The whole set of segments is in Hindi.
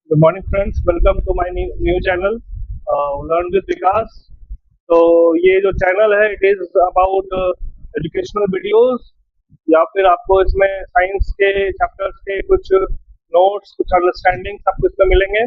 Good morning, friends. Welcome to my new channel, Learn with Vikas. तो ये जो चैनल है it is about educational videos या फिर आपको इसमें साइंस के चैप्टर्स के कुछ नोट्स, कुछ अंडरस्टैंडिंग सब कुछ में मिलेंगे।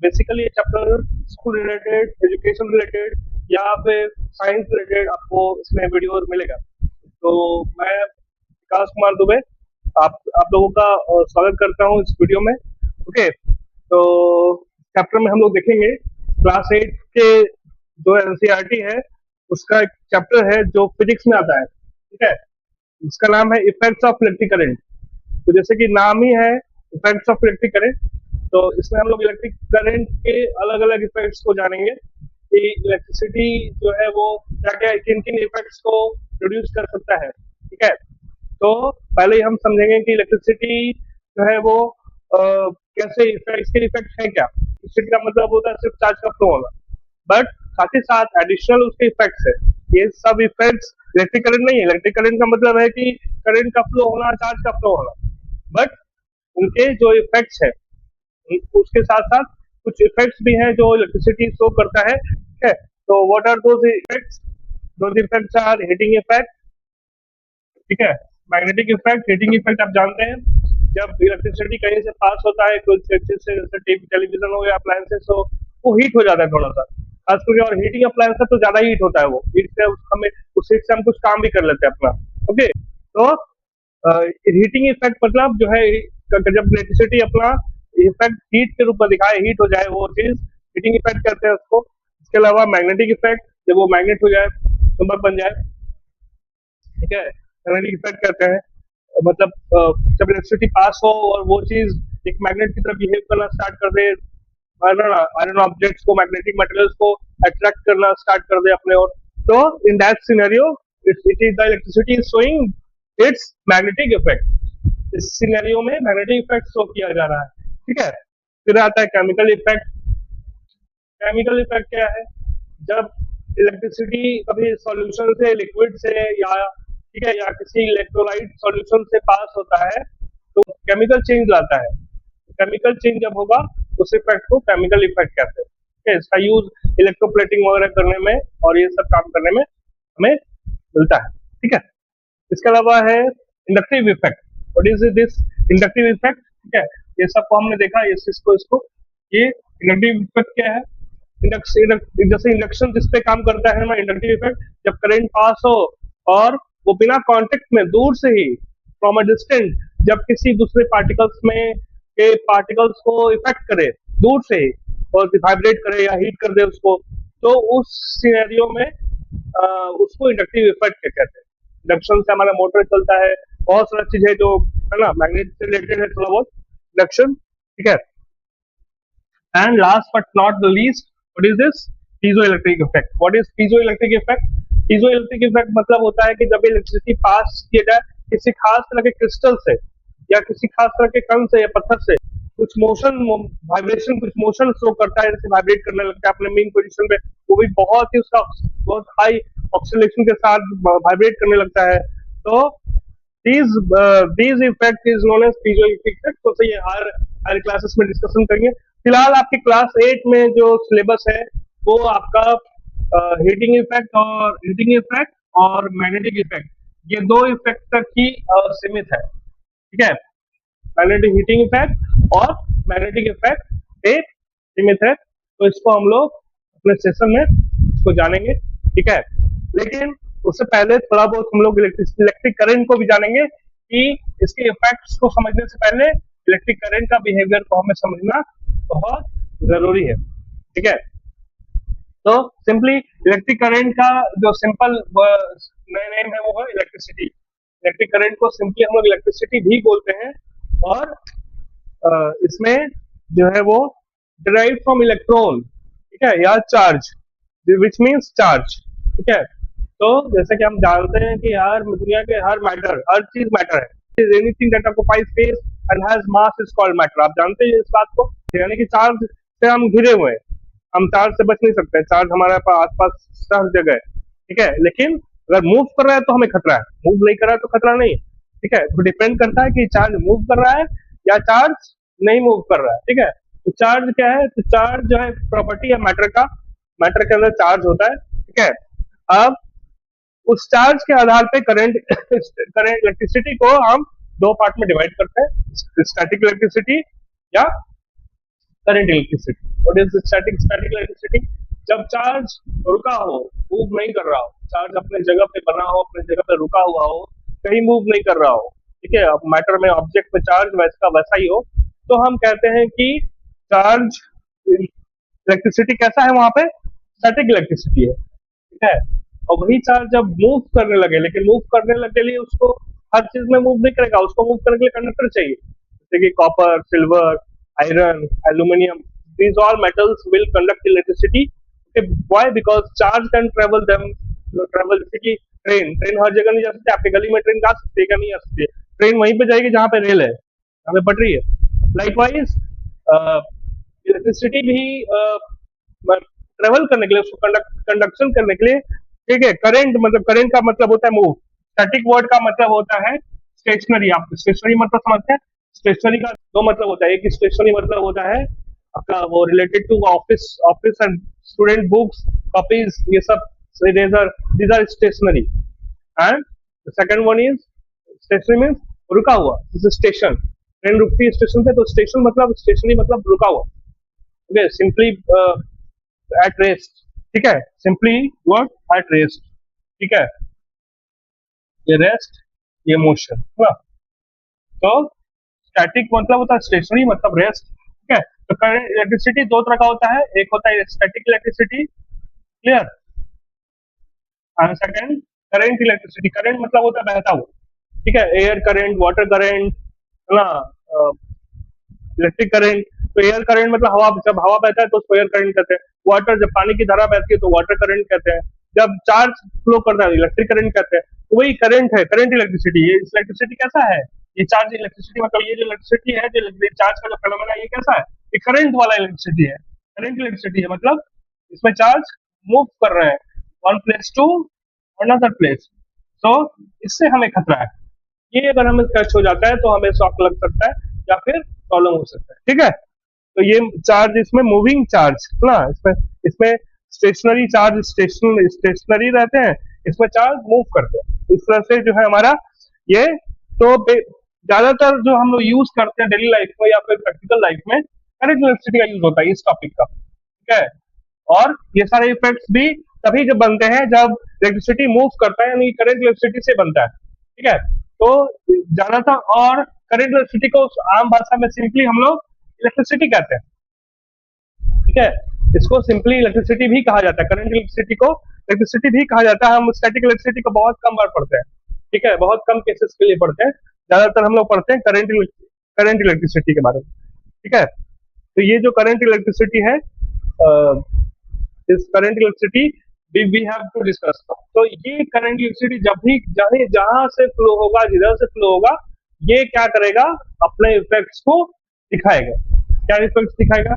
बेसिकली ये chapter school related, education related या फिर साइंस रिलेटेड आपको इसमें वीडियोस मिलेगा। तो मैं विकास कुमार दुबे आप लोगों का स्वागत करता हूँ इस वीडियो में। ओके, तो चैप्टर में हम लोग देखेंगे क्लास 8 के जो एनसीईआरटी है उसका एक चैप्टर है जो फिजिक्स में आता है। ठीक है, इसका नाम है इफेक्ट्स ऑफ इलेक्ट्रिक करंट। तो जैसे कि नाम ही है इफेक्ट्स ऑफ इलेक्ट्रिक करंट, तो इसमें हम लोग इलेक्ट्रिक करंट के अलग अलग इफेक्ट्स को जानेंगे कि इलेक्ट्रिसिटी जो है वो क्या क्या किन किन इफेक्ट्स को प्रोड्यूस कर सकता है। ठीक है, तो पहले ही हम समझेंगे कि इलेक्ट्रिसिटी जो है वो कैसे इसके इफेक्ट है क्या। इलेक्ट्रिसिटी का मतलब होता है सिर्फ चार्ज का फ्लो होना, बट साथ ही साथ एडिशनल उसके इफेक्ट्स है। ये सब इफेक्ट्स इलेक्ट्रिक करंट नहीं है। इलेक्ट्रिक करंट का मतलब है कि करंट का फ्लो होना, चार्ज का फ्लो होना, बट उनके जो इफेक्ट्स है उसके साथ साथ कुछ इफेक्ट्स भी हैं जो इलेक्ट्रिसिटी शो करता है। ठीक है, तो what are those effects? Those effects are heating effect, ठीक है, मैग्नेटिक इफेक्ट। हीटिंग इफेक्ट आप जानते हैं, जब इलेक्ट्रिसिटी कहीं से पास होता है कुछ चीज से, जैसे टीवी, टेलीविजन हो या अप्लायंसेस हो, वो हीट हो जाता है थोड़ा सा, खास करके। और हीटिंग अप्लायंस तो ज्यादा हीट होता है, वो हीट से हमें उस हीट से हम कुछ काम भी कर लेते हैं अपना। ओके, तो हीटिंग इफेक्ट मतलब जो है जब इलेक्ट्रिसिटी अपना इफेक्ट हीट के रूप में दिखाए, हीट हो जाए, वो चीज हीटिंग इफेक्ट कहते हैं उसको। इसके अलावा मैग्नेटिक इफेक्ट, जब वो मैग्नेट हो जाए, चुंबक बन जाए। ठीक है, मैग्नेटिक इफेक्ट कहते हैं मतलब जब इलेक्ट्रिसिटी पास हो और वो चीज एक मैग्नेट की तरह बिहेव करना स्टार्ट कर दे, आयरन ऑब्जेक्ट्स को, मैग्नेटिक मटेरियल्स को अट्रैक्ट करना स्टार्ट कर दे अपने ओर, तो in that scenario it is the electricity is showing it's magnetic effect. इस सिनेरियो में मैग्नेटिक इफेक्ट शो किया जा रहा है। ठीक है, फिर आता है केमिकल इफेक्ट। केमिकल इफेक्ट क्या है? जब इलेक्ट्रिसिटी कभी सॉल्यूशन से, लिक्विड से, या ठीक है, या किसी इलेक्ट्रोलाइट सॉल्यूशन से पास होता है तो केमिकल चेंज लाता है। केमिकल चेंज जब होगा उस इफेक्ट को केमिकल इफेक्ट कहते हैं। ठीक है, इसका यूज इलेक्ट्रोप्लेटिंग वगैरह करने में और ये सब काम करने में हमें मिलता है। ठीक है, इसके अलावा है inductive effect. What is this inductive effect? ठीक है, ये सबको हमने देखा, इसको ये इंडक्टिव इफेक्ट क्या है? जैसे इंडक्शन जिस पे काम करता है ना, इंडक्टिव इफेक्ट, जब करंट पास हो और वो बिना कांटेक्ट में, दूर से ही, फ्रॉम अ डिस्टेंस, जब किसी दूसरे पार्टिकल्स में के पार्टिकल्स को इफेक्ट करे दूर से ही, और वाइब्रेट करे या हीट कर दे उसको, तो उस सिनेरियो में उसको इंडक्टिव इफेक्ट कहते हैं। इंडक्शन से हमारा मोटर चलता है, बहुत सारा चीज है जो है ना मैग्नेट से रिलेटेड है थोड़ा बहुत इंडक्शन। ठीक है, and last but not the least, what is this? Piezoelectric effect. What is piezoelectric effect? Piezoelectric effect मतलब होता है कि जब इलेक्ट्रिसिटी पास किया जाए किसी खास तरह के क्रिस्टल से या किसी खास तरह के कण से या पत्थर से, कुछ मोशन, वाइब्रेशन, कुछ मोशन शो करता है, जैसे वाइब्रेट करने लगता है अपने मेन पोजीशन पे, वो भी बहुत ही उसका बहुत हाई ऑक्सीलेशन के साथ वाइब्रेट करने लगता है। तो these effect is known as piezoelectric effect। तो ये हर क्लासेस में डिस्कशन करेंगे। फिलहाल आपके क्लास 8 में जो सिलेबस है वो आपका हीटिंग इफेक्ट और मैग्नेटिक इफेक्ट, ये दो इफेक्ट तक ही सीमित है। ठीक है, मैग्नेटिक हीटिंग इफेक्ट और मैग्नेटिक इफेक्ट एक सीमित है, तो इसको हम लोग अपने सेशन में इसको जानेंगे। ठीक है, लेकिन उससे पहले थोड़ा बहुत हम लोग इलेक्ट्रिक करंट को भी जानेंगे कि इसके इफेक्ट्स को समझने से पहले इलेक्ट्रिक करंट का बिहेवियर को हमें समझना बहुत जरूरी है। ठीक है, तो सिंपली इलेक्ट्रिक करंट का जो सिंपल नेम है वो है इलेक्ट्रिसिटी। इलेक्ट्रिक करंट को सिंपली हम लोग इलेक्ट्रिसिटी भी बोलते हैं, और इसमें जो है वो डिराइव फ्रॉम इलेक्ट्रॉन, ठीक है, या चार्ज, विच मीन्स चार्ज। ठीक है, तो जैसे कि हम जानते हैं कि यार दुनिया के हर चीज मैटर है। Anything that occupies space and has mass is called matter. आप जानते हैं इस बात को, यानी कि चार्ज से हम घिरे हुए हैं, हम चार्ज से बच नहीं सकते। चार्ज हमारे पास आसपास हर जगह है। ठीक है, लेकिन अगर मूव कर रहा है तो हमें खतरा है, मूव नहीं कर रहा है तो खतरा नहीं है। ठीक है, तो डिपेंड करता है कि चार्ज मूव कर रहा है या चार्ज नहीं मूव कर रहा है। ठीक है, तो चार्ज क्या है? तो चार्ज जो है प्रॉपर्टी है मैटर का, मैटर के अंदर चार्ज होता है, ठीक है। अब उस चार्ज के आधार पे करंट करंट इलेक्ट्रिसिटी को हम दो पार्ट में डिवाइड करते हैं, स्टैटिक इलेक्ट्रिसिटी या current electricity. What is static static electricity? जब चार्ज रुका हो, मूव नहीं कर रहा हो, चार्ज अपने जगह पे बना हो, अपने जगह पे रुका हुआ हो, कहीं मूव नहीं कर रहा हो, ठीक है। अब मैटर में ऑब्जेक्ट में चार्ज वैसा वैसा ही हो, तो हम कहते हैं कि चार्ज इलेक्ट्रिसिटी कैसा है वहां पे? स्टैटिक इलेक्ट्रिसिटी है, ठीक है। और वही चार्ज जब मूव करने लगे, लेकिन मूव करने लगे लिए उसको हर चीज में मूव नहीं करेगा, उसको मूव करने के लिए कंडक्टर चाहिए, जैसे कि copper, silver, iron, aluminium, these all metals will conduct electricity. Okay, why? Because charge can travel them, travel, जैसे कि ट्रेन हर जगह नहीं जा सकती, आपके गली में ट्रेन जा सकती है क्या? नहीं जा सकती है। ट्रेन वहीं पे जाएगी जहाँ पे रेल है, जहाँ पे पटरी है। लाइकवाइज इलेक्ट्रिसिटी भी ट्रेवल करने के लिए, उसको कंडक्शन करने के लिए, ठीक है। करंट का मतलब होता है मूव, स्टैटिक वर्ड का मतलब होता है स्टेशनरी। आप स्टेशनरी मतलब समझते हैं? स्टेशनरी का दो मतलब होता है, एक स्टेशनरी मतलब होता है आपका वो related to office, office and student books, copies, ये सब, eraser, these are stationery. And second one is stationary means रुका हुआ, दिस स्टेशन, ट्रेन रुकती है स्टेशन पे, तो स्टेशन मतलब स्टेशनरी मतलब रुका हुआ, ओके। सिंपली एट रेस्ट, ठीक है, सिंपली वर्ड एट रेस्ट, ठीक है। ये रेस्ट, ये मोशन, है ना। तो स्टैटिक मतलब होता है स्टेशनरी, मतलब रेस्ट, ठीक है। तो करंट इलेक्ट्रिसिटी दो तरह का होता है, एक होता है static electricity, clear, and second current electricity. Current मतलब होता है बहता हुआ, ठीक है, एयर करंट, वाटर करंट, है ना, इलेक्ट्रिक करंट। तो एयर करंट मतलब हवा, जब हवा बहता है तो उसको एयर करंट कहते हैं। वाटर, जब पानी की धारा बहती है तो वाटर करंट कहते हैं। जब चार्ज फ्लो करता है इलेक्ट्रिक करंट कहते हैं। तो वही करंट है, करंट इलेक्ट्रिसिटी। ये इलेक्ट्रिसिटी कैसा है? ये चार्ज इलेक्ट्रिसिटी मतलब ये जो इलेक्ट्रिसिटी है, जो चार्ज का जो फेनोमेना है, ये कैसा है? ये करंट वाला इलेक्ट्रिसिटी है, करंट इलेक्ट्रिसिटी है, मतलब इसमें चार्ज मूव कर रहे हैं one place to another place. तो इससे हमें खतरा है, ये अगर हमें टच हो जाता है तो हमें शॉक लग सकता है या फिर प्रॉब्लम हो सकता है, ठीक है। तो ये चार्ज, इसमें मूविंग चार्ज ना, इसमें इसमें स्टेशनरी चार्ज स्टेशनरी रहते हैं, इसमें चार्ज मूव करते हैं। इस तरह से जो है हमारा ये, तो ज्यादातर जो हम लोग यूज करते हैं डेली लाइफ में या फिर प्रैक्टिकल लाइफ में, करंट इलेक्ट्रिसिटी का यूज होता है इस टॉपिक का, ठीक है। और ये सारे इफेक्ट्स भी तभी जब बनते हैं जब इलेक्ट्रिसिटी मूव करता है, यानी करंट इलेक्ट्रिसिटी से बनता है, ठीक है। तो ज्यादातर, और करंट इलेक्ट्रिसिटी को आम भाषा में सिंपली हम लोग इलेक्ट्रिसिटी कहते हैं, ठीक है। इसको सिंपली इलेक्ट्रिसिटी भी कहा जाता है, करंट इलेक्ट्रिसिटी को इलेक्ट्रिसिटी भी कहा जाता है। हम स्टैटिक इलेक्ट्रिसिटी को बहुत कम बार पढ़ते हैं, ठीक है, बहुत कम केसेस के लिए पढ़ते हैं। ज्यादातर हम लोग पढ़ते हैं करंट इलेक्ट्रिसिटी के बारे में, ठीक है। तो ये जो करंट इलेक्ट्रिसिटी है, इस current electricity we have to discuss. तो ये करंट इलेक्ट्रिसिटी जब भी चाहे जहां से फ्लो होगा, जिधर से फ्लो होगा, ये क्या करेगा? अपने इफेक्ट्स को दिखाएगा। क्या इफेक्ट्स दिखाएगा?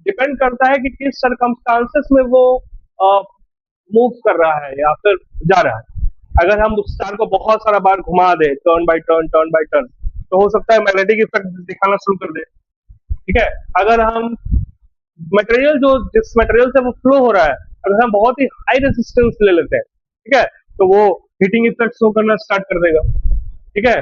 डिपेंड करता है कि किस सरकमस्टांसेस में वो मूव कर रहा है या फिर जा रहा है। अगर हम उस तार को बहुत सारा बार घुमा दे, टर्न बाय टर्न, तो हो सकता है मैग्नेटिक इफेक्ट दिखाना शुरू कर दे, ठीक है। अगर हम मटेरियल, जो जिस मटेरियल से वो फ्लो हो रहा है, अगर हम बहुत ही हाई रेजिस्टेंस ले लेते हैं, ठीक है, तो वो हीटिंग इफेक्ट शो करना स्टार्ट कर देगा, ठीक है,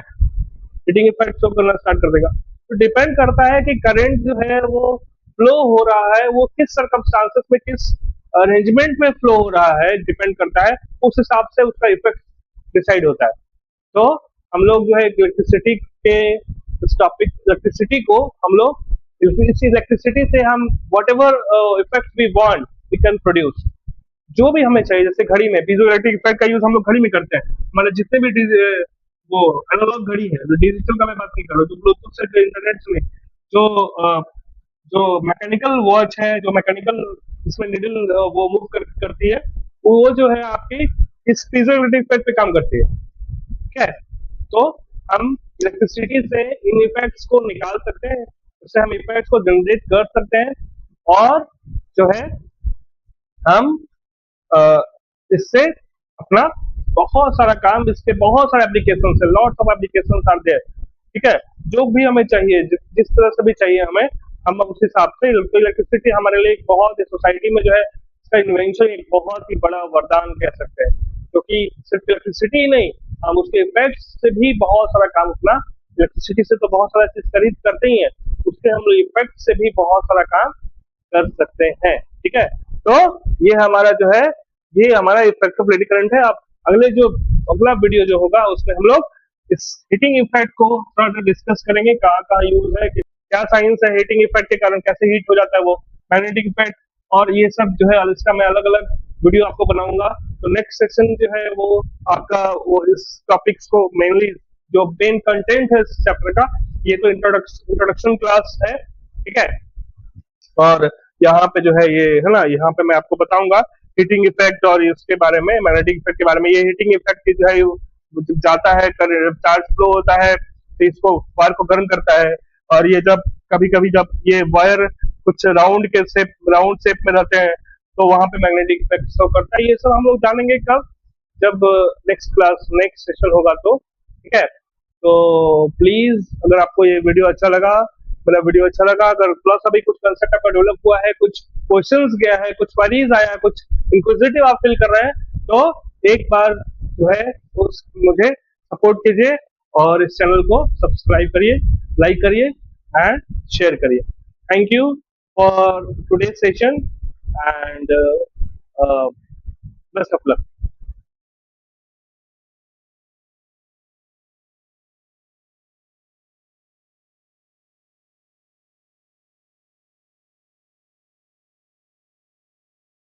हीटिंग इफेक्ट शो करना स्टार्ट कर देगा। तो डिपेंड करता है कि करंट जो है वो फ्लो हो रहा है, वो किस सरकमस्टांसेस में, किस अरेंजमेंट में फ्लो हो रहा है, डिपेंड करता है, उस हिसाब से उसका इफेक्ट डिसाइड होता है। तो हम लोग जो है इलेक्ट्रिसिटी के, इस टॉपिक इलेक्ट्रिसिटी को हम लोग, इस इलेक्ट्रिसिटी से हम whatever effect we want we can produce, जो भी हमें चाहिए। जैसे घड़ी में पीजो इलेक्ट्रिक इफेक्ट का यूज हम लोग घड़ी में करते हैं। हमारे जितने भी वो एनालॉग घड़ी है, जो डिजिटल का मैं बात नहीं कर रहा हूँ, जो ब्लूटूथ से, जो इंटरनेट से, जो जो मैकेनिकल वॉच है, जो मैकेनिकल इसमें निडल वो मूव करती है, वो जो है आपकी इस पीजो इलेक्ट्रिक इफेक्ट पे काम करती है, ठीक है। तो हम इलेक्ट्रिसिटी से इन इफेक्ट्स को निकाल सकते हैं, उससे हम इफेक्ट्स को जनरेट कर सकते हैं, और जो है हम इससे अपना बहुत सारा काम, इसके बहुत सारे एप्लीकेशन है, lots of application are there, ठीक है। जो भी हमें चाहिए, जिस तरह से भी चाहिए हमें, हम उस हिसाब से, तो इलेक्ट्रिसिटी हमारे लिए एक बहुत सोसाइटी में जो है इसका इन्वेंशन एक बहुत ही बड़ा वरदान कह सकते हैं, क्योंकि सिर्फ इलेक्ट्रिसिटी ही नहीं, हम उसके इफेक्ट से भी बहुत सारा काम अपना, इलेक्ट्रिसिटी से तो बहुत सारा चीज खरीद करते ही है, उसके हम लोग इफेक्ट से भी बहुत सारा काम कर सकते हैं। ठीक है, तो ये हमारा जो है, ये हमारा इफेक्ट ऑफ लेडी करंट है। अब अगले जो अगला वीडियो जो होगा उसमें हम लोग इस हीटिंग इफेक्ट को थोड़ा डिस्कस करेंगे, कहाँ कहाँ यूज है, क्या साइंस है हीटिंग इफेक्ट के कारण, कैसे हीट हो जाता है वो, मैग्नेटिक इफेक्ट, और ये सब जो है इसका मैं अलग अलग वीडियो आपको बनाऊंगा। तो नेक्स्ट सेक्शन जो है वो आपका वो इस टॉपिक्स को मेनली जो मेन कंटेंट है इस चैप्टर का, ये तो इंट्रोडक्शन क्लास है। ठीक है, और यहाँ पे जो है ये है ना, यहाँ पे मैं आपको बताऊंगा हीटिंग इफेक्ट और इसके बारे में, मैग्नेटिक इफेक्ट के बारे में। ये हीटिंग इफेक्ट जो है जब जाता है, चार्ज फ्लो होता है तो इसको वायर को गर्म करता है, और ये जब कभी कभी जब ये वायर कुछ राउंड शेप में रहते हैं तो वहां पे मैग्नेटिक इफेक्ट शो करता है। ये सब हम लोग जानेंगे कब, जब नेक्स्ट सेशन होगा तो। ठीक है, तो प्लीज अगर आपको ये वीडियो अच्छा लगा, मेरा वीडियो अच्छा लगा, अगर प्लस अभी कुछ कंसेप्ट आपका डेवलप हुआ है, कुछ क्वेश्चंस गया है, कुछ क्वेरीज आया है, कुछ इंक्विजिटिव आप फील कर रहे हैं, तो एक बार जो है उस मुझे सपोर्ट कीजिए और इस चैनल को सब्सक्राइब करिए, लाइक करिए एंड शेयर करिए। Thank you for today session and best of luck.